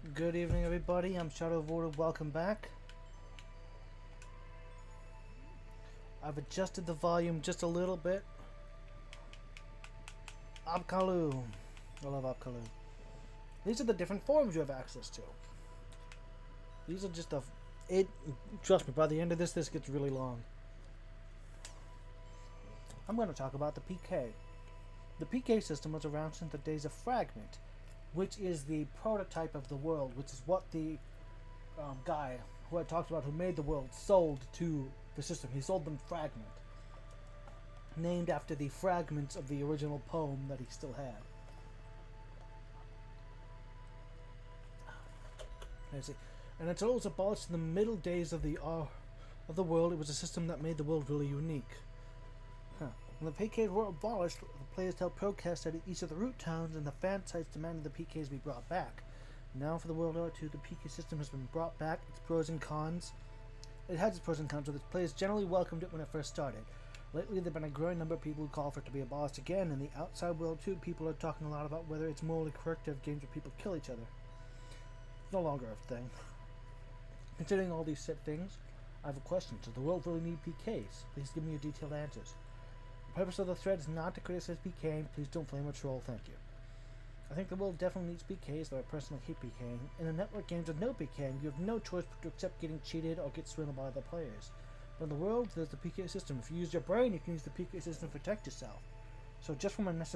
Good evening, everybody. I'm ShadowOfOrder. Welcome back. I've adjusted the volume just a little bit. Abkalu. I love Abkalu. These are the different forms you have access to. These are just the... Trust me, by the end of this gets really long. I'm going to talk about the PK. The PK system was around since the days of Fragment, which is the prototype of the world, which is what the guy who I talked about, who made the world, sold to the system. He sold them Fragment, named after the fragments of the original poem that he still had. Let's see. And until it was abolished in the middle days of the world, it was a system that made the world really unique. When the PKs were abolished, the players held protests at each of the root towns, and the fan sites demanded the PKs be brought back. Now, for the World War II, the PK system has been brought back. Its pros and cons. It has its pros and cons, but its players generally welcomed it when it first started. Lately, there have been a growing number of people who call for it to be abolished again. In the outside world, too, people are talking a lot about whether it's morally correct to have games where people kill each other. It's no longer a thing. Considering all these set things, I have a question. Does the world really need PKs? Please give me your detailed answers. The purpose of the thread is not to criticize PKing. Please don't flame or troll. Thank you. I think the world definitely needs PKs, though I personally hate PKing. In the network games with no PKing, you have no choice but to accept getting cheated or get swindled by other players. But in the world, there's the PK system. If you use your brain, you can use the PK system to protect yourself. So just from a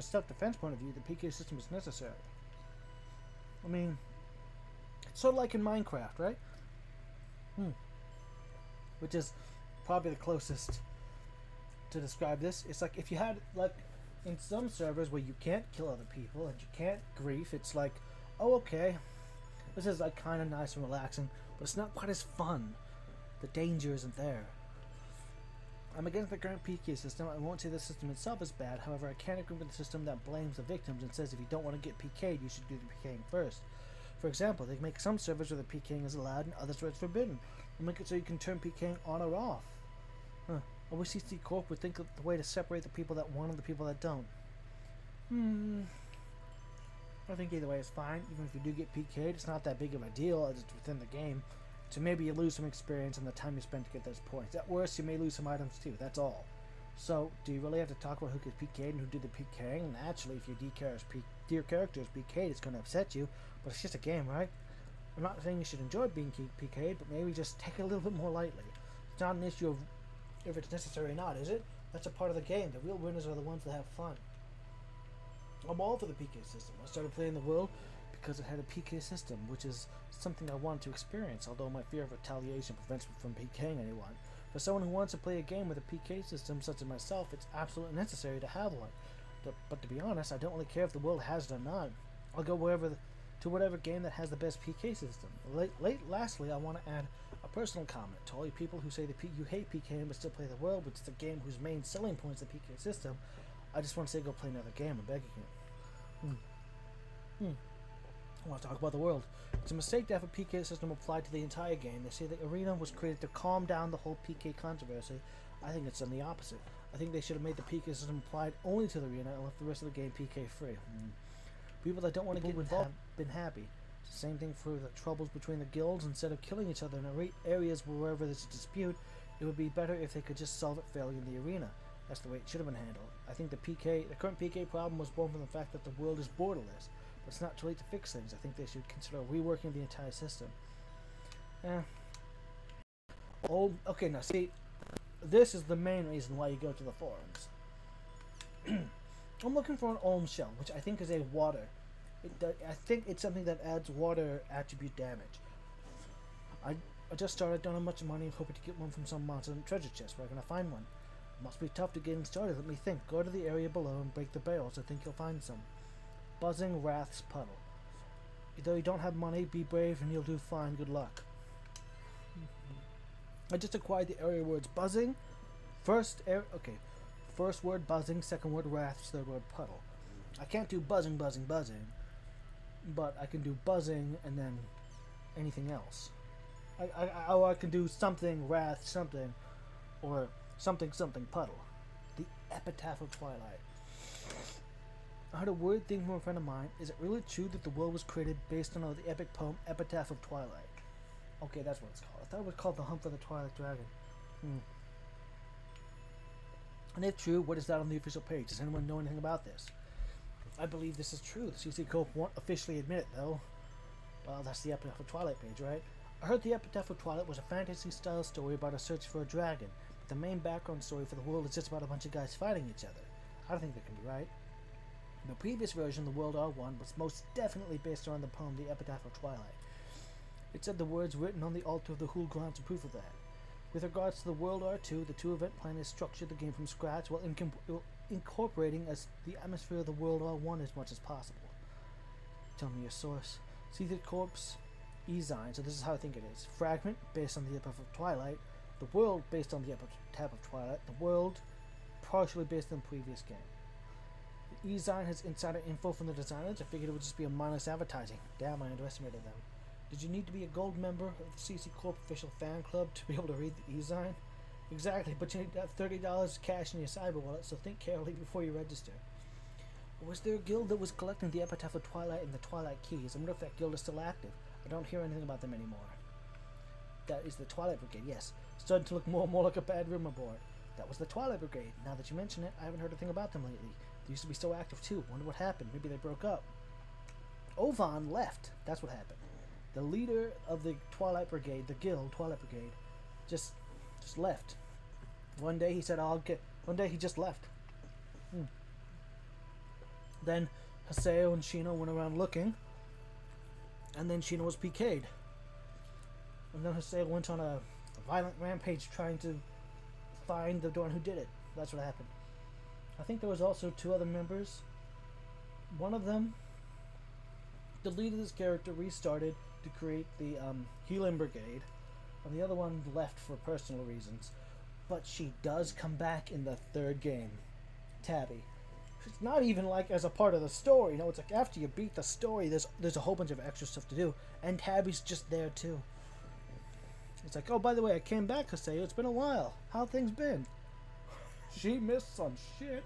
self-defense point of view, the PK system is necessary. I mean, it's sort of like in Minecraft, right? Which is probably the closest to describe this. It's like if you had, like, in some servers where you can't kill other people and you can't grief, it's like, oh, okay, this is like kind of nice and relaxing, but it's not quite as fun. The danger isn't there. I'm against the current PK system. I won't say the system itself is bad. However, I can't agree with the system that blames the victims and says if you don't want to get PK'd, you should do the PKing first. For example, they make some servers where the PKing is allowed and others where it's forbidden. They make it so you can turn PKing on or off. I wish CC Corp would think of the way to separate the people that want and the people that don't. I think either way is fine. Even if you do get PK'd, it's not that big of a deal as it's within the game. So maybe you lose some experience and the time you spend to get those points. At worst, you may lose some items too. That's all. So, do you really have to talk about who gets PK'd and who did the PKing? Naturally, if your character is PK'd, it's going to upset you. But it's just a game, right? I'm not saying you should enjoy being PK'd, but maybe just take it a little bit more lightly. It's not an issue of if it's necessary or not, is it? That's a part of the game. The real winners are the ones that have fun. I'm all for the PK system. I started playing the world because it had a PK system, which is something I wanted to experience, although my fear of retaliation prevents me from PKing anyone. For someone who wants to play a game with a PK system, such as myself, it's absolutely necessary to have one. But to be honest, I don't really care if the world has it or not. I'll go to whatever game that has the best PK system. Lastly, I want to add a personal comment to all you people who say you hate PKing but still play the world, which is the game whose main selling point is the PK system. I just want to say go play another game. I'm begging you. I want to talk about the world. It's a mistake to have a PK system applied to the entire game. They say the arena was created to calm down the whole PK controversy. I think it's done the opposite. I think they should have made the PK system applied only to the arena and left the rest of the game PK free. People that don't want to get involved have been happy. It's the same thing for the troubles between the guilds. Instead of killing each other in areas wherever there's a dispute, it would be better if they could just solve it fairly in the arena. That's the way it should have been handled. I think the current PK problem was born from the fact that the world is borderless. But it's not too late to fix things. I think they should consider reworking the entire system. Okay, now see, this is the main reason why you go to the forums. I'm looking for an Olm shell, which I think is a water. I think it's something that adds water attribute damage. I just started, don't have much money, hoping to get one from some monster in the treasure chest. Where can I find one? It must be tough to getting started. Let me think. Go to the area below and break the barrels. I think you'll find some. Buzzing Wrath's Puddle. Though you don't have money, be brave and you'll do fine. Good luck. I just acquired the area words buzzing. First word buzzing, second word wraths, third word puddle. I can't do buzzing, buzzing, buzzing, but I can do buzzing and then anything else. I can do something, wrath, something, or something, something, puddle. The Epitaph of Twilight. I heard a weird thing from a friend of mine. Is it really true that the world was created based on the epic poem Epitaph of Twilight? Okay, that's what it's called. I thought it was called The Hunt for the Twilight Dragon. And if true, what is that on the official page? Does anyone know anything about this? I believe this is true. The CC Corp won't officially admit it, though. Well, that's the Epitaph of Twilight page, right? I heard the Epitaph of Twilight was a fantasy-style story about a search for a dragon, but the main background story for the world is just about a bunch of guys fighting each other. I don't think that can be right. In the previous version, the World R1 was most definitely based around the poem The Epitaph of Twilight. It said the words written on the altar of the Hool grounds are proof of that. With regards to the World R2, the two event plan has structured the game from scratch while incorporating the atmosphere of the World R1 as much as possible. Tell me your source. Seethid Corp's E-Zine, so this is how I think it is. Fragment, based on the Epitaph of Twilight. The world, based on the Epitaph of Twilight. The world, partially based on the previous game. The E-Zine has insider info from the designers. I figured it would just be a mindless advertising. Damn, I underestimated them. Did you need to be a gold member of the CC Corp official fan club to be able to read the E-Zine? Exactly, but you need to have $30 cash in your cyber wallet, so think carefully before you register. Was there a guild that was collecting the Epitaph of Twilight and the Twilight Keys? I wonder if that guild is still active. I don't hear anything about them anymore. That is the Twilight Brigade, yes. Starting to look more and more like a bad rumor board. That was the Twilight Brigade. Now that you mention it, I haven't heard a thing about them lately. They used to be so active too. Wonder what happened. Maybe they broke up. Ovan left. That's what happened. The leader of the Twilight Brigade, the guild, Twilight Brigade, just left. One day he said, one day he just left. Then Haseo and Shino went around looking, and then Shino was PK'd. And then Haseo went on a violent rampage trying to find the one who did it. That's what happened. I think there was also two other members. One of them, the lead of this character, restarted to create the Healing Brigade, and the other one left for personal reasons. But she does come back in the third game, Tabby. It's not even like as a part of the story. You know, it's like after you beat the story, there's a whole bunch of extra stuff to do, and Tabby's just there too. It's like, oh, by the way, I came back to say it's been a while. How things been? She missed some shit.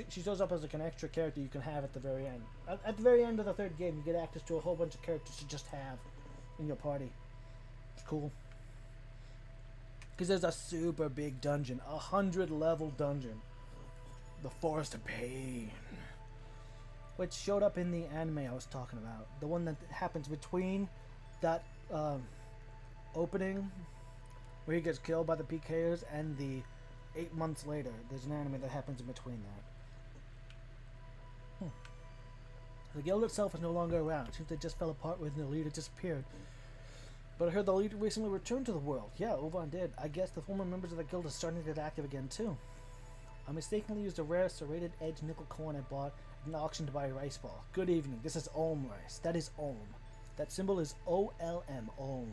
She shows up as like an extra character you can have at the very end. At the very end of the third game, you get access to a whole bunch of characters you just have in your party. It's cool. Because there's a super big dungeon, 100-level dungeon. The Forest of Pain. Which showed up in the anime I was talking about. The one that happens between that opening where he gets killed by the PKers and the 8 months later. There's an anime that happens in between that. The guild itself is no longer around. It seems they just fell apart when the leader disappeared. But I heard the leader recently returned to the world. Yeah, Ovan did. I guess the former members of the guild are starting to get active again too. I mistakenly used a rare serrated edge nickel coin I bought at an auction to buy a rice ball. Good evening. This is Olm rice. That is Olm. That symbol is OLM. Olm.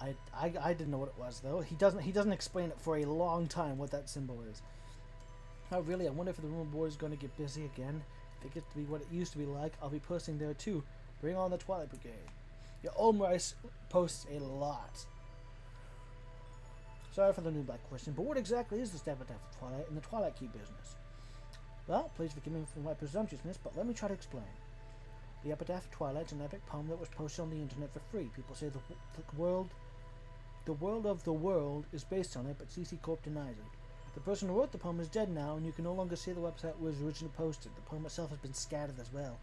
I didn't know what it was though. He doesn't explain it for a long time what that symbol is. Oh really? I wonder if the rumor board is going to get busy again. If it gets to be what it used to be like, I'll be posting there too. Bring on the Twilight Brigade. Yeah, Olm Rice posts a lot. Sorry for the new black question, but what exactly is this Epitaph of Twilight and the Twilight Key business? Well, please forgive me for my presumptuousness, but let me try to explain. The Epitaph of Twilight is an epic poem that was posted on the internet for free. People say the world of the world is based on it, but CC Corp denies it. The person who wrote the poem is dead now, and you can no longer see the website where it was originally posted. The poem itself has been scattered as well.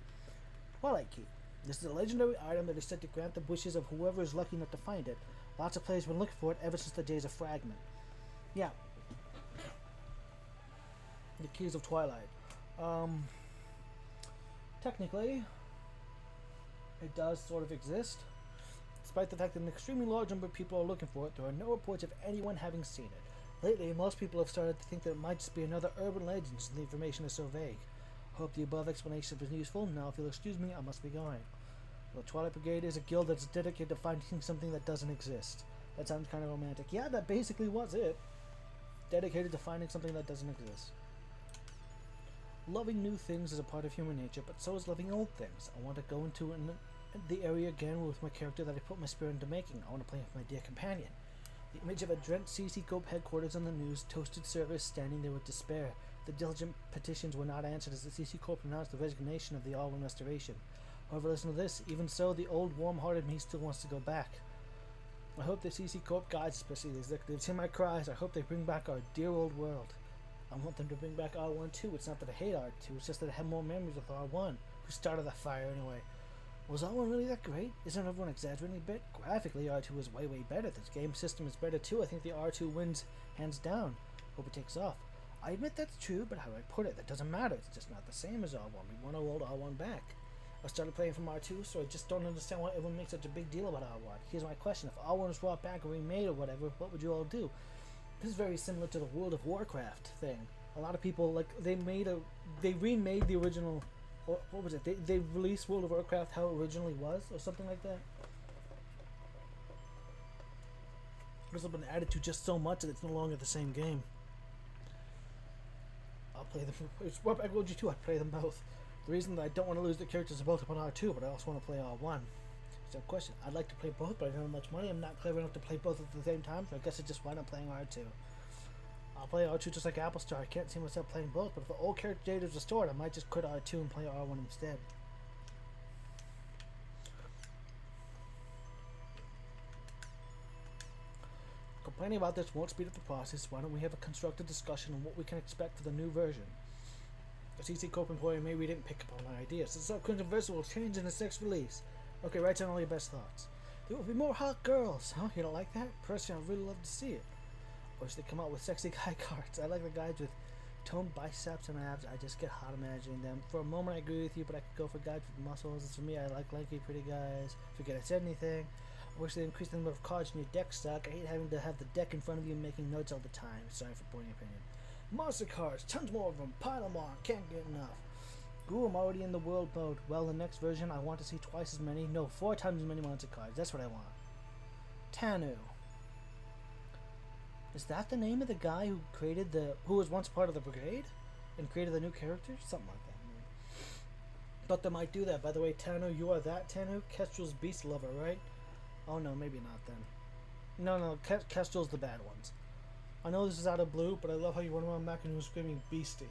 Twilight Key. This is a legendary item that is said to grant the wishes of whoever is lucky enough to find it. Lots of players have been looking for it ever since the days of Fragment. Yeah. The Keys of Twilight. Technically, it does sort of exist. Despite the fact that an extremely large number of people are looking for it, there are no reports of anyone having seen it. Lately, most people have started to think that it might just be another urban legend since the information is so vague. Hope the above explanation was useful. Now, if you'll excuse me, I must be going. The Twilight Brigade is a guild that's dedicated to finding something that doesn't exist. That sounds kind of romantic. Yeah, that basically was it. Dedicated to finding something that doesn't exist. Loving new things is a part of human nature, but so is loving old things. I want to go into the area again with my character that I put my spirit into making. I want to play with my dear companion. The image of a drenched CC Corp headquarters on the news, toasted servers standing there with despair. The diligent petitions were not answered as the CC Corp announced the resignation of the All-One Restoration. However, listen to this. Even so, the old warm-hearted me still wants to go back. I hope the CC Corp guides, especially the executives, hear my cries. I hope they bring back our dear old world. I want them to bring back R1 too. It's not that I hate R2, it's just that I have more memories with R1, who started that fire anyway. Was R1 really that great? Isn't everyone exaggerating a bit? Graphically, R2 is way, way better. This game system is better too. I think the R2 wins hands down. Hope it takes off. I admit that's true, but how do I put it? That doesn't matter. It's just not the same as R1. We want our old R1 back. I started playing from R2, so I just don't understand why everyone makes such a big deal about R1. Here's my question. If R1 was brought back or remade or whatever, what would you all do? This is very similar to the World of Warcraft thing. A lot of people, like, they remade the original, or what was it? They released World of Warcraft how it originally was, or something like that. This has been added to just so much that it's no longer the same game. I'll play them. It's what I told you too. I'd play them both. The reason that I don't want to lose the characters is both upon R2, but I also want to play R1. So question. I'd like to play both, but I don't have much money. I'm not clever enough to play both at the same time, so I guess I just wind up playing R2. I'll play R2 just like Apple Star. I can't see myself playing both, but if the old character data is restored, I might just quit R2 and play R1 instead. Complaining about this won't speed up the process. Why don't we have a constructive discussion on what we can expect for the new version? A CC Corp employee, maybe we didn't pick up on my ideas. The controversial will change in its next release. Okay, write down all your best thoughts. There will be more hot girls. Huh? You don't like that? Personally, I'd really love to see it. I wish they'd come out with sexy guy cards. I like the guys with toned biceps and abs. I just get hot imagining them. For a moment, I agree with you, but I could go for guys with muscles. As for me, I like lanky, pretty guys. Forget I said anything. I wish they increased the number of cards in your deck stock. I hate having to have the deck in front of you and making notes all the time. Sorry for pointing opinion. Monster cards, tons more of them. Pile them on, can't get enough. Ooh, I'm already in the world mode. Well, the next version, I want to see twice as many. No, 4 times as many monster cards. That's what I want. Tanu. Is that the name of the guy who created who was once part of the Brigade? And created the new character? Something like that. Thought they might do that. By the way, Tanu, you are that Tanu? Kestrel's beast lover, right? Oh no, maybe not then. No, Kestrel's the bad ones. I know this is out of blue, but I love how you run around back and you were screaming beastie.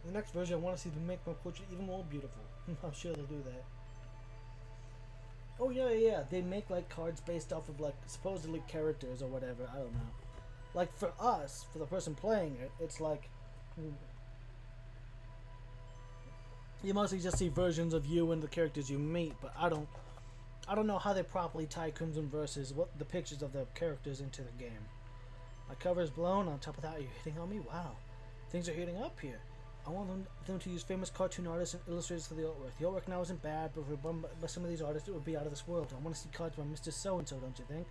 In the next version, I want to see them make my portrait even more beautiful. I'm sure they'll do that. Oh yeah, they make like cards based off of like supposedly characters or whatever. I don't know. Like for us, for the person playing it, it's like you mostly just see versions of you and the characters you meet. But I don't know how they properly tie Crimson versus what the pictures of the characters into the game. My cover is blown. On top of that, you're hitting on me. Wow, things are heating up here. I want them to use famous cartoon artists and illustrators for the artwork. The artwork now isn't bad, but for by some of these artists, it would be out of this world. I want to see cards by Mr. So-and-so, don't you think?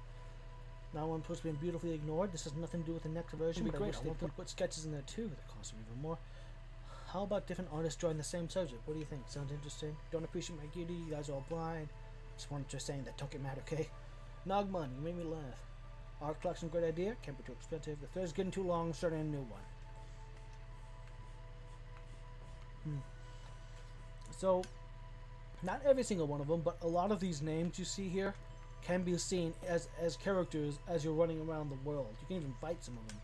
Now I'm supposed to be beautifully ignored. This has nothing to do with the next version, but I wish they put sketches in there too. That cost me even more. How about different artists drawing the same subject? What do you think? Sounds interesting? Don't appreciate my beauty. You guys are all blind. Just wanted to saying that. Don't get mad, okay? Nogman, you made me laugh. Art collection, great idea. Can't be too expensive. The thread's getting too long. Starting a new one. So, not every single one of them, but a lot of these names you see here can be seen as characters as you're running around the world. You can even fight some of them.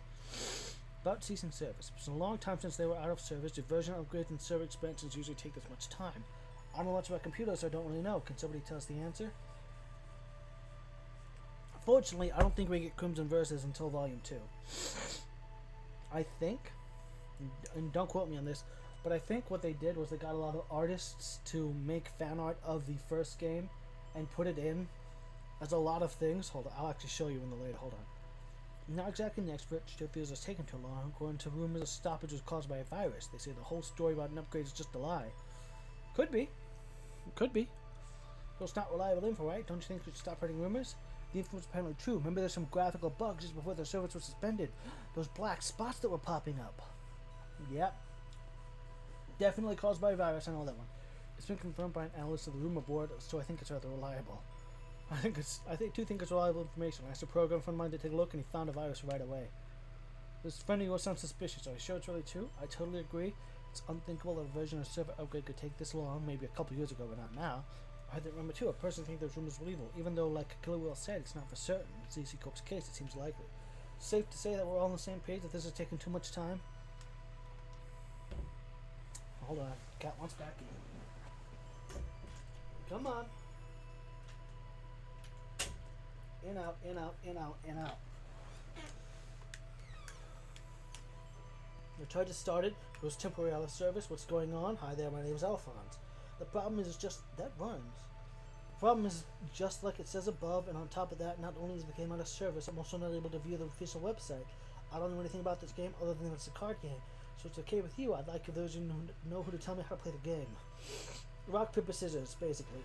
About ceasing service. It's been a long time since they were out of service. The version upgrades and server expansions usually take this much time. I don't know much about computers, so I don't really know. Can somebody tell us the answer? Fortunately, I don't think we get Crimson Versus until Volume 2. I think, and don't quote me on this, but I think what they did was they got a lot of artists to make fan art of the first game and put it in as a lot of things. Hold on, I'll actually show you in the later. Hold on. Not exactly an expert, still feels it's taken too long. According to rumors, the stoppage was caused by a virus. They say the whole story about an upgrade is just a lie. Could be. Could be. Well, it's not reliable info, right? Don't you think we should stop spreading rumors? The info was apparently true. Remember there's some graphical bugs just before the service was suspended. Those black spots that were popping up. Yep. Definitely caused by a virus, I know that one. It's been confirmed by an analyst of the rumor board, so I think it's rather reliable. I think it's reliable information. I asked a program friend of mine to take a look and he found a virus right away. This friend of yours sounds suspicious. Are you sure it's really true? I totally agree. It's unthinkable that a version of server upgrade could take this long, maybe a couple years ago, but not now. I had to remember too, I personally think those rumors were evil, even though, like Killer Will said, it's not for certain. It's ZC Cook's case, it seems likely. Safe to say that we're all on the same page, that this is taking too much time. Hold on, cat wants back in. Come on. In, out, in, out, in, out, in, out. The charge has started. It was temporary out of service. What's going on? Hi there, my name is Alphonse. The problem is just that runs. The problem is just like it says above, and on top of that, not only is the game out of service, I'm also not able to view the official website. I don't know anything about this game other than it's a card game. So it's okay with you. I'd like those who know who to tell me how to play the game. Rock, paper, scissors, basically.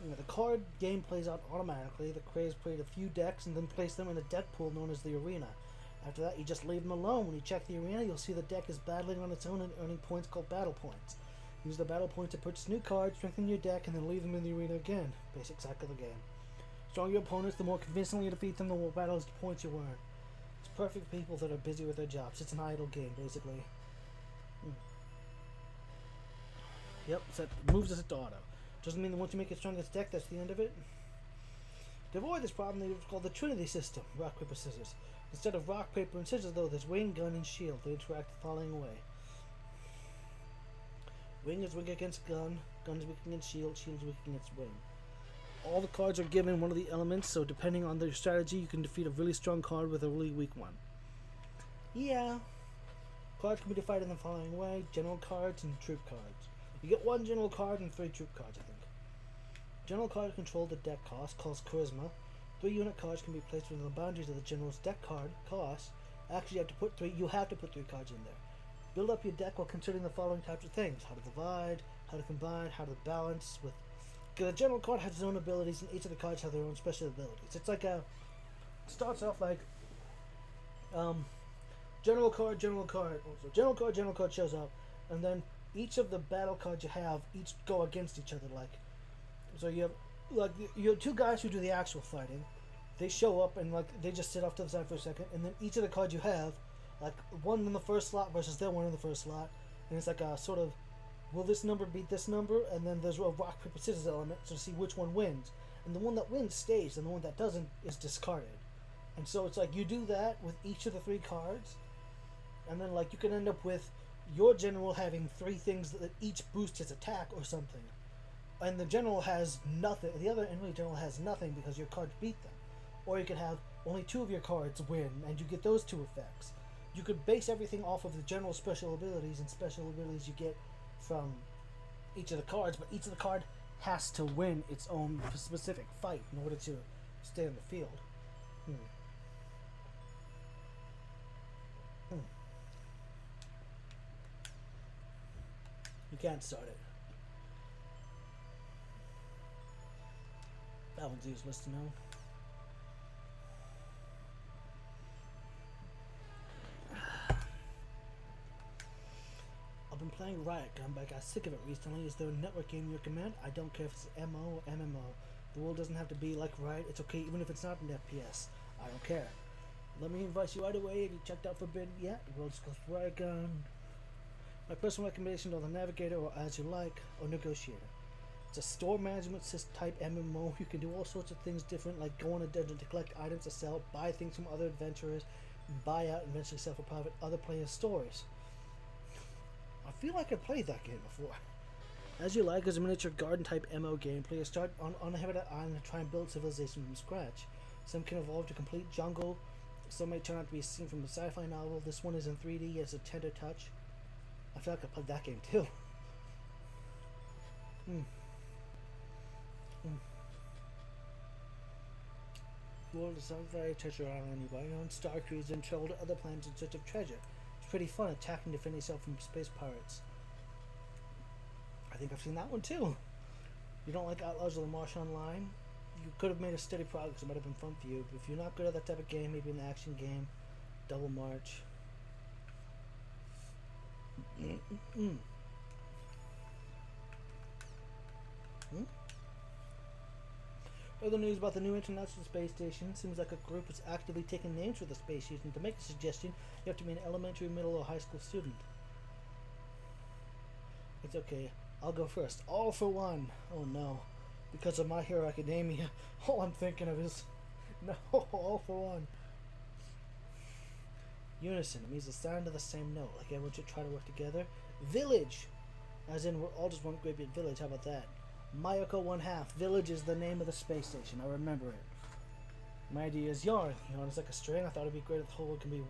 You know, the card game plays out automatically. The players played a few decks and then place them in a deck pool known as the arena. After that, you just leave them alone. When you check the arena, you'll see the deck is battling on its own and earning points called battle points. Use the battle points to purchase new cards, strengthen your deck, and then leave them in the arena again. Basic cycle of the game. Stronger your opponents, the more convincingly you defeat them, the more battles the points you earn. It's perfect for people that are busy with their jobs. It's an idle game, basically. Yep, set moves as a auto. Doesn't mean that once you make your strongest deck, that's the end of it. To avoid this problem, they called the Trinity system, rock, paper, scissors. Instead of rock, paper, and scissors, though, there's wing, gun, and shield. They interact the following way. Wing is weak against gun, gun is weak against shield, shield is weak against wing. All the cards are given one of the elements, so depending on their strategy, you can defeat a really strong card with a really weak one. Yeah. Cards can be divided in the following way. General cards and troop cards. You get one general card and 3 troop cards, I think. General cards control the deck cost, calls charisma. 3 unit cards can be placed within the boundaries of the general's deck card cost. Actually, you have to put 3 cards in there. Build up your deck while considering the following types of things: how to divide, how to combine, how to balance. With the general card has its own abilities, and each of the cards have their own special abilities. It's like a starts off like general card. So general card shows up, and then each of the battle cards you have each go against each other. Like, so you have 2 guys who do the actual fighting. They show up and they just sit off to the side for a second, and then each of the cards you have, like one in the first slot versus their one in the first slot, and it's like a sort of, will this number beat this number? And then there's a rock, paper, scissors element to see which one wins, and the one that wins stays, and the one that doesn't is discarded. And so it's like you do that with each of the 3 cards, and then like you can end up with your general having 3 things that each boost his attack or something, and the general has nothing. The other enemy general has nothing because your cards beat them. Or you could have only 2 of your cards win, and you get those 2 effects. You could base everything off of the general special abilities and special abilities you get from each of the cards, but each of the card has to win its own specific fight in order to stay on the field. You can't start it. That one's useless to know. I've been playing Riot Gun, but I got sick of it recently. Is there a network game you recommend? I don't care if it's MO or MMO. The world doesn't have to be like Riot. It's okay even if it's not an FPS. I don't care. Let me invite you right away. Have you checked out Forbidden yet? The world's called Riot Gun. My personal recommendation are the Navigator or As You Like or Negotiator. It's a store management system type MMO. You can do all sorts of things different, like go on a dungeon to collect items to sell, buy things from other adventurers, buy out and eventually sell for profit other players' stores. I feel like I played that game before. As You Like is a miniature garden type MO game. Players start on a habitat island and try and build civilization from scratch. Some can evolve to complete jungle. Some may turn out to be a scene from a sci-fi novel. This one is in 3D. It has a tender touch. I feel like I played that game too. The world is some very treasure island. You buy your own star cruiser and travel to other planets in search of treasure. It's pretty fun attacking to defend yourself from space pirates. I think I've seen that one too. You don't like Outlaws of the Marsh Online? You could have made a steady progress. It might have been fun for you. But if you're not good at that type of game, maybe an action game, Double March. Further news about the new International Space Station. Seems like a group is actively taking names for the space station. To make a suggestion, you have to be an elementary, middle, or high school student. It's okay. I'll go first. All for one. Oh no. Because of My Hero Academia, all I'm thinking of is no, all for one. Unison. It means the sound of the same note. Like everyone should try to work together. Village. As in, we're all just one great big village. How about that? Mayoko 1/2. Village is the name of the space station. I remember it. My idea is yarn. Yarn is like a string. I thought it'd be great if the whole can be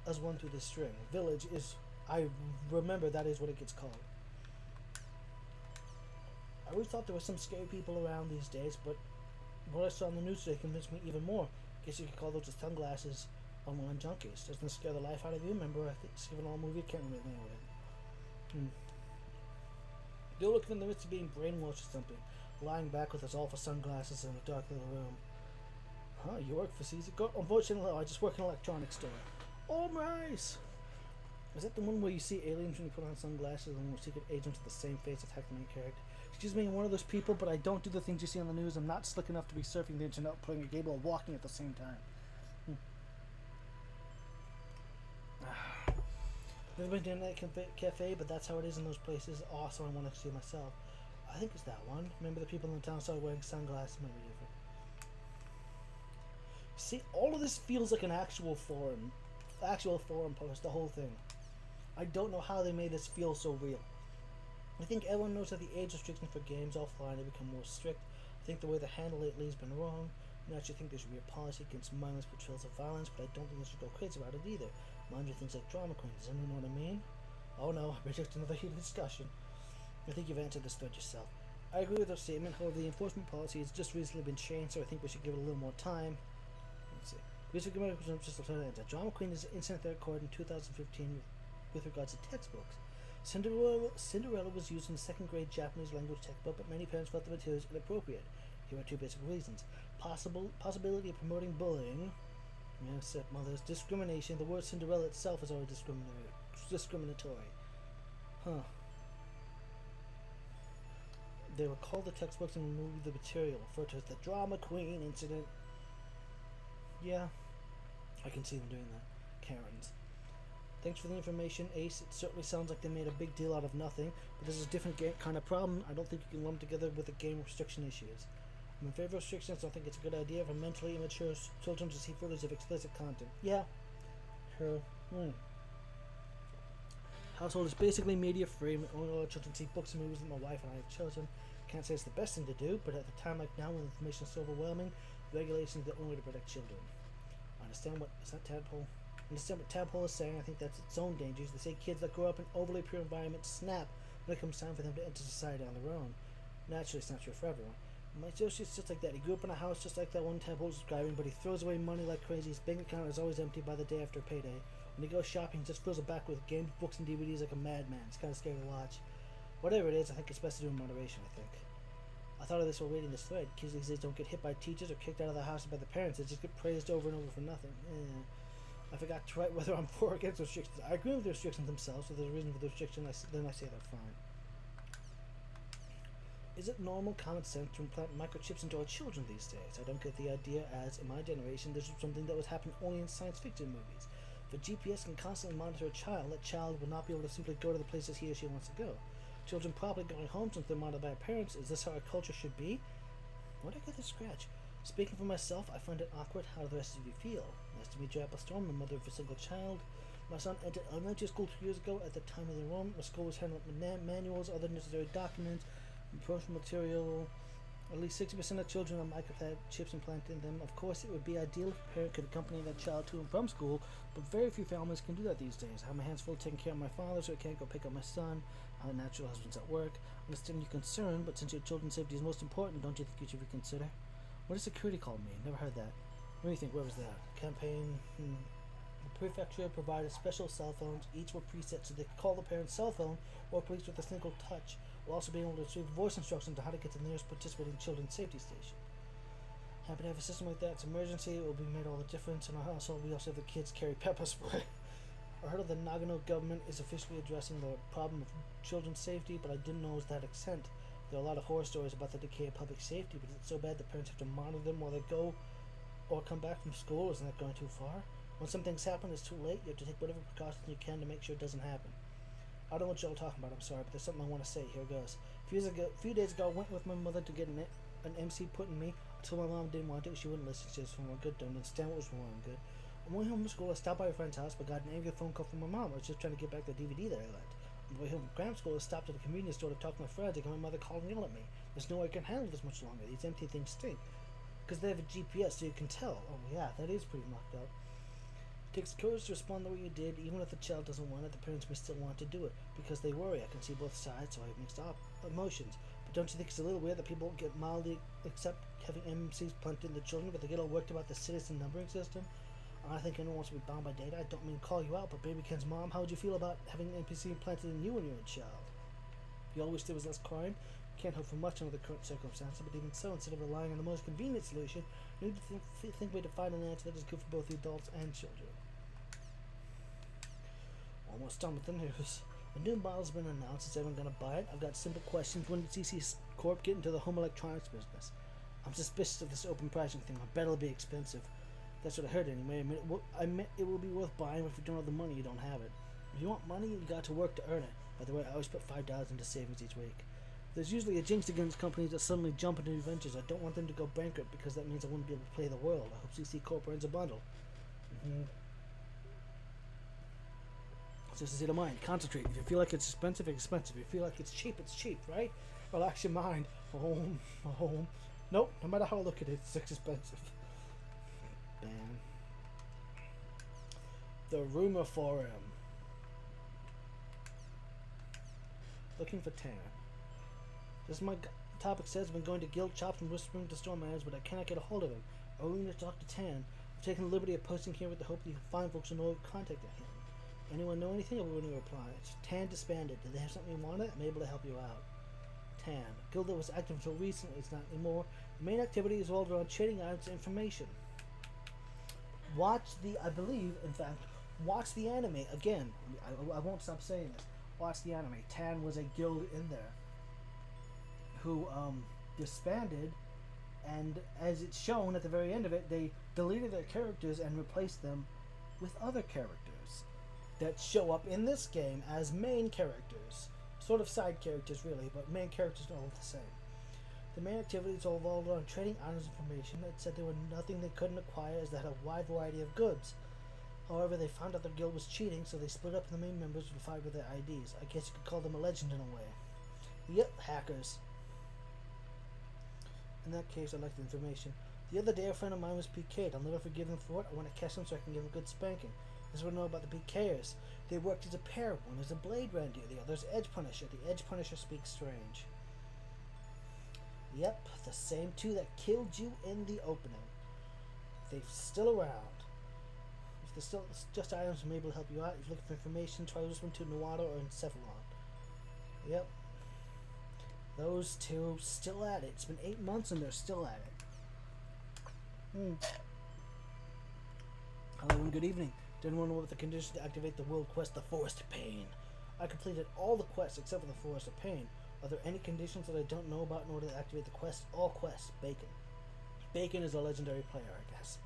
as one through this string. Village is... I remember that is what it gets called. I always thought there were some scary people around these days, but what I saw on the news today convinced me even more. Guess you could call those the sunglasses online junkies. Doesn't it scare the life out of you? Remember, I think Steven All movie, can't remember the name of it. They're looking in the midst of being brainwashed or something. Lying back with his awful sunglasses in a dark little room. Huh, you work for CZ? Unfortunately, I just work in an electronics store. Oh, nice! Is that the one where you see aliens when you put on sunglasses and more secret agents with the same face attack the main character? Excuse me, I'm one of those people, but I don't do the things you see on the news. I'm not slick enough to be surfing the internet, playing a game, or walking at the same time. Never been to an internet cafe, but that's how it is in those places. Also, I want to see myself. I think it's that one. Remember the people in the town started wearing sunglasses? Might be different. See, all of this feels like an actual forum post, the whole thing. I don't know how they made this feel so real. I think everyone knows that the age restrictions for games offline have become more strict. I think the way they handle it lately has been wrong. I actually think there should be a policy against mindless portrayals of violence, but I don't think they should go crazy about it either. Mind you, things like drama queens. Does anyone know what I mean? Oh no, I predict another heated discussion. I think you've answered this thread yourself. I agree with your statement, however the enforcement policy has just recently been changed, so I think we should give it a little more time. Let's see. Recent just a drama queen is an incident that occurred in 2015 with regards to textbooks. Cinderella was used in the second grade Japanese language textbook, but many parents felt the material was inappropriate. Here are two basic reasons. Possibility of promoting bullying. Yes, stepmothers. Discrimination. The word Cinderella itself is already discriminatory. Huh. They recalled the textbooks and removed the material, referred to as the drama queen incident. Yeah, I can see them doing that. Karens. Thanks for the information, Ace. It certainly sounds like they made a big deal out of nothing, but this is a different kind of problem. I don't think you can lump together with the game restriction issues. I'm in favor of restrictions. I don't think it's a good idea for mentally immature children to see footage of explicit content. Yeah, sure. Household is basically media free. Only all children see books and movies with my wife and I have children. Can't say it's the best thing to do, but at a time like now when information is so overwhelming, regulations are the only way to protect children. I understand what is that tadpole? Understand what Tadpole is saying. I think that's its own dangers. They say kids that grow up in overly pure environments snap when it comes time for them to enter society on their own. Naturally, it's not true for everyone. My associate's just like that. He grew up in a house just like that one Tadpole was describing, but he throws away money like crazy. His bank account is always empty by the day after payday. When he goes shopping, he just fills it back with games, books, and DVDs like a madman. It's kind of scary to watch. Whatever it is, I think it's best to do in moderation, I think. I thought of this while reading this thread. Kids these days don't get hit by teachers or kicked out of the house by the parents. They just get praised over and over for nothing. I forgot to write whether I'm for or against restrictions. I agree with the restrictions themselves. If there's a reason for the restriction, then I say they're fine. Is it normal common sense to implant microchips into our children these days? I don't get the idea, as in my generation this was something that would happen only in science fiction movies. If a GPS can constantly monitor a child, that child will not be able to simply go to the places he or she wants to go. Children probably going home since they're monitored by parents. Is this how our culture should be? Where did I get this scratch? Speaking for myself, I find it awkward. How do the rest of you feel? Nice to meet you, Apple Storm, the mother of a single child. My son entered elementary school 2 years ago. At the time of the enrollment, the school was handling manuals, other necessary documents, and promotional material. At least 60% of children have microchips implanted in them. Of course, it would be ideal if a parent could accompany that child to and from school, but very few families can do that these days. I have my hands full taking care of my father, so I can't go pick up my son. My natural husband's at work. I understand your concern, but since your children's safety is most important, don't you think you should reconsider? What does security call mean? Never heard that. What do you think? Where was that? Campaign? The prefecture provided special cell phones. Each were preset so they could call the parent's cell phone or police with a single touch, while also being able to receive voice instructions on how to get to the nearest participating children's safety station. Happy to have a system like that. It's an emergency. It will be made all the difference in our household. We also have the kids carry pepper spray. I heard of the Nagano government is officially addressing the problem of children's safety, but I didn't know it was that extent. There are a lot of horror stories about the decay of public safety, but it's so bad that parents have to monitor them while they go or come back from school. Isn't that going too far? When something's happened, it's too late. You have to take whatever precautions you can to make sure it doesn't happen. I don't know what y'all talking about, I'm sorry, but there's something I want to say. Here goes. A few days ago, I went with my mother to get an MC put in me. I told my mom I didn't want it. She wouldn't listen. She was from a good, don't understand what was wrong and good. On the way home from school, I stopped by a friend's house, but got an angry phone call from my mom. I was just trying to get back the DVD that I lent. On the way home from cram school, I stopped at a convenience store to talk to my friends, and my mother called and yelled at me. There's no way I can handle this much longer. These empty things stink. Because they have a GPS, so you can tell. Oh yeah, that is pretty knocked out. It takes courage to respond the way you did. Even if the child doesn't want it, the parents may still want to do it. Because they worry. I can see both sides, so I have mixed emotions. But don't you think it's a little weird that people get mildly accept having MCs planted in the children, but they get all worked about the citizen numbering system? I think anyone wants to be bound by data. I don't mean to call you out, but Baby Ken's mom, how would you feel about having an NPC implanted in you when you were a child? You always there was less crime. You can't hope for much under the current circumstances, but even so, instead of relying on the most convenient solution, you need to think way to find an answer that is good for both the adults and children. Almost done with the news. A new model's been announced. Is everyone going to buy it? I've got simple questions. When did CC Corp get into the home electronics business? I'm suspicious of this open pricing thing. I bet it'll be expensive. That's what I heard anyway. I meant it will be worth buying, but if you don't have the money, you don't have it. If you want money, you got to work to earn it. By the way, I always put $5 into savings each week. There's usually a jinx against companies that suddenly jump into new ventures. I don't want them to go bankrupt because that means I wouldn't be able to play the world. I hope CC Corp earns a bundle. Just a state of mind. Concentrate. If you feel like it's expensive, it's expensive. If you feel like it's cheap, right? Relax your mind. Home. Nope. No matter how I look at it, it's expensive. Bam. The rumor forum. Looking for Tan. Just my topic says I've been going to guild shops and whispering to store managers, but I cannot get a hold of him. I only need to talk to Tan. I've taken the liberty of posting here with the hope that you can find folks who know of contacting him. Anyone know anything? Or will you reply? It's Tan disbanded. Did they have something you wanted? I'm able to help you out. Tan. A guild that was active until recently. It's not anymore. The main activity is all around trading items and information. Watch the, I believe, in fact, watch the anime. Again, I won't stop saying this. Watch the anime. Tan was a guild in there who disbanded, and as it's shown at the very end of it, they deleted their characters and replaced them with other characters that show up in this game as main characters. Sort of side characters, really, but main characters are all the same. The main activities all involved on trading items information. It said there was nothing they couldn't acquire as they had a wide variety of goods. However, they found out their guild was cheating, so they split up and the main members would fight with their IDs. I guess you could call them a legend in a way. Yep, hackers. In that case, I like the information. The other day, a friend of mine was PK'd. I'll never forgive them for it. I want to catch them so I can give them a good spanking. This is what I know about the PKers. They worked as a pair. One is a Blade Render, the other's Edge Punisher. The Edge Punisher speaks strange. Yep, the same two that killed you in the opening. They're still around. If they're still just items, I'm able to help you out. If you're looking for information, try this one to Nuada or Encephalon. Yep. Those two still at it. It's been 8 months and they're still at it. Hello and good evening. Did anyone know what the conditions to activate the world quest, the Forest of Pain? I completed all the quests except for the Forest of Pain. Are there any conditions that I don't know about in order to activate the quest? All quests. Bacon. Bacon is a legendary player, I guess.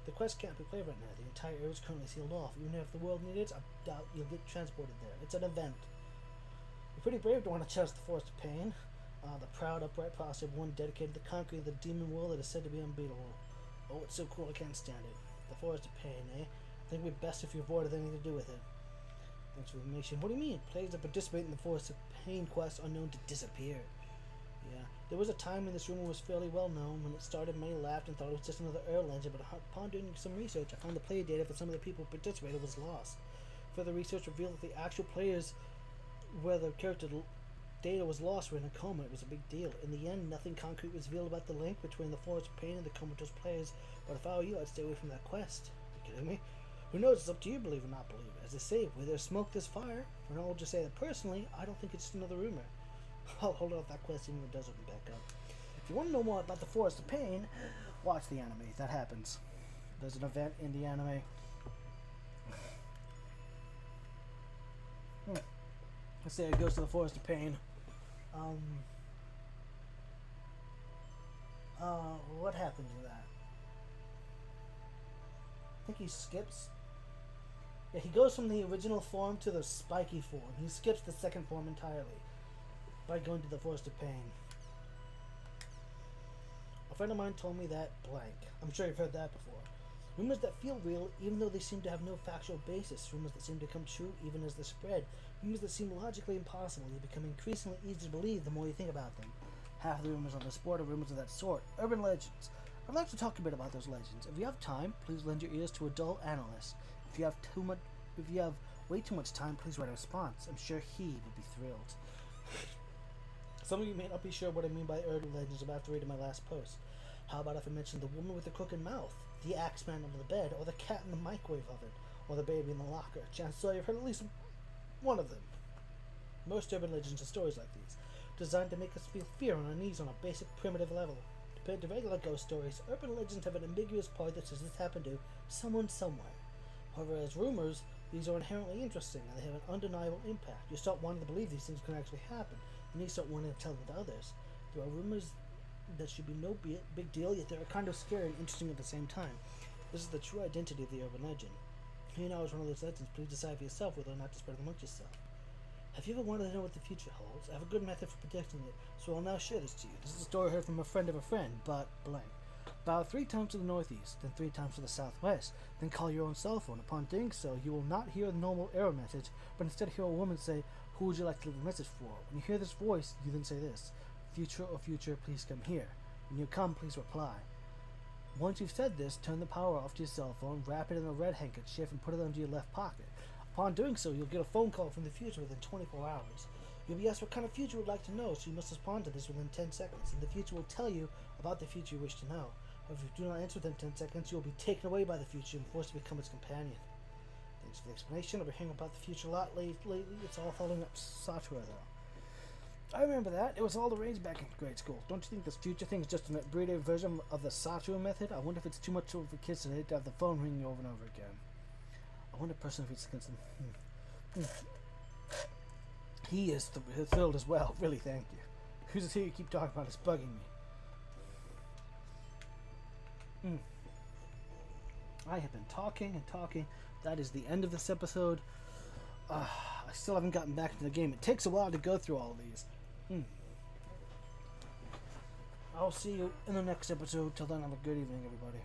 The quest can't be played right now. The entire area is currently sealed off. Even if the world needs it, I doubt you'll get transported there. It's an event. You're pretty brave to want to challenge the Forest of Pain. The proud, upright posture of one dedicated to conquering the demon world that is said to be unbeatable. Oh, it's so cool I can't stand it. The Forest of Pain, eh? I think it would be best if you avoided anything to do with it. Thanks for the information. What do you mean? Players that participate in the Forest of Pain quest are known to disappear. Yeah. There was a time when this rumor was fairly well known. When it started, many laughed and thought it was just another Earl legend, but upon doing some research, I found the player data for some of the people who participated was lost. Further research revealed that the actual players, where the character data was lost, were in a coma. It was a big deal. In the end, nothing concrete was revealed about the link between the Forest of Pain and the comatose players, but if I were you, I'd stay away from that quest. Are you kidding me? Who knows? It's up to you, believe or not believe. As they say, where there's smoke, there's fire. And I'll just say that personally, I don't think it's just another rumor. I'll hold off that quest even when it does open back up. If you want to know more about the Forest of Pain, watch the anime. That happens. There's an event in the anime. Let's say it goes to the Forest of Pain. What happens with that? I think he skips. Yeah, he goes from the original form to the spiky form. He skips the second form entirely by going to the Forest of Pain. A friend of mine told me that blank. I'm sure you've heard that before. Rumors that feel real even though they seem to have no factual basis. Rumors that seem to come true even as they spread. Rumors that seem logically impossible. They become increasingly easy to believe the more you think about them. Half the rumors on the sport are rumors of that sort. Urban legends. I'd like to talk a bit about those legends. If you have time, please lend your ears to a dull analyst. If you have way too much time, please write a response. I'm sure he would be thrilled. Some of you may not be sure what I mean by urban legends about to read in my last post. How about if I mentioned the woman with the crooked mouth, the Axeman under the bed, or the cat in the microwave oven, or the baby in the locker? Chances are you've heard at least one of them. Most urban legends are stories like these, designed to make us feel fear and unease on a basic primitive level. Compared to regular ghost stories, urban legends have an ambiguous part that says this happened to someone somewhere. However, as rumors, these are inherently interesting and they have an undeniable impact. You start wanting to believe these things can actually happen, and you start wanting to tell them to others. There are rumors that should be no big deal, yet they're kind of scary and interesting at the same time. This is the true identity of the urban legend. Here now is one of those legends. Please decide for yourself whether or not to spread them amongst yourself. Have you ever wanted to know what the future holds? I have a good method for predicting it, so I'll now share this to you. This is a story I heard from a friend of a friend, but blank. Bow 3 times to the northeast, then 3 times to the southwest, then call your own cell phone. Upon doing so, you will not hear the normal error message, but instead hear a woman say, "Who would you like to leave a message for?" When you hear this voice, you then say this: "Future or future, please come here." When you come, please reply. Once you've said this, turn the power off to your cell phone, wrap it in a red handkerchief, and put it under your left pocket. Upon doing so, you'll get a phone call from the future within 24 hours. You'll be asked what kind of future you would like to know, so you must respond to this within 10 seconds, and the future will tell you about the future you wish to know. If you do not answer within 10 seconds, you will be taken away by the future and forced to become its companion. Thanks for the explanation. I've been hearing about the future a lot lately. It's all following up Satura, though. I remember that. It was all the rage back in grade school. Don't you think this future thing is just an abbreviated version of the Satura method? I wonder if it's too much trouble for kids today to have the phone ringing over and over again. I wonder personally if it's against them. He is thrilled as well. Really, thank you. Who's this here you keep talking about? It's bugging me. I have been talking and talking. That is the end of this episode. I still haven't gotten back into the game. It takes a while to go through all of these. I'll see you in the next episode. Till then, have a good evening, everybody.